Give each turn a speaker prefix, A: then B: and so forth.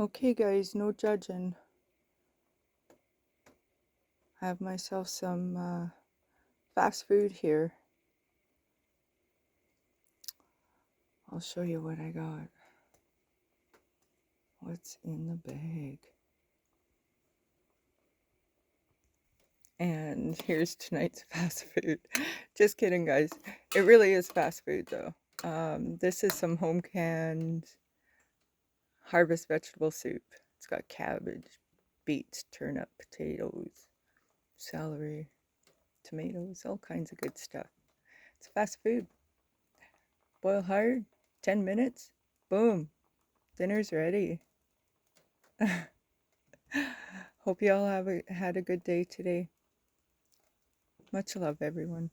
A: Okay, guys, no judging. I have myself some fast food here. I'll show you what I got. What's in the bag? And here's tonight's fast food. Just kidding, guys. It really is fast food, though. This is some home canned harvest vegetable soup. It's got cabbage, beets, turnip, potatoes, celery, tomatoes, all kinds of good stuff. It's fast food. Boil hard, 10 minutes, boom, dinner's ready. Hope you all had a good day today. Much love, everyone.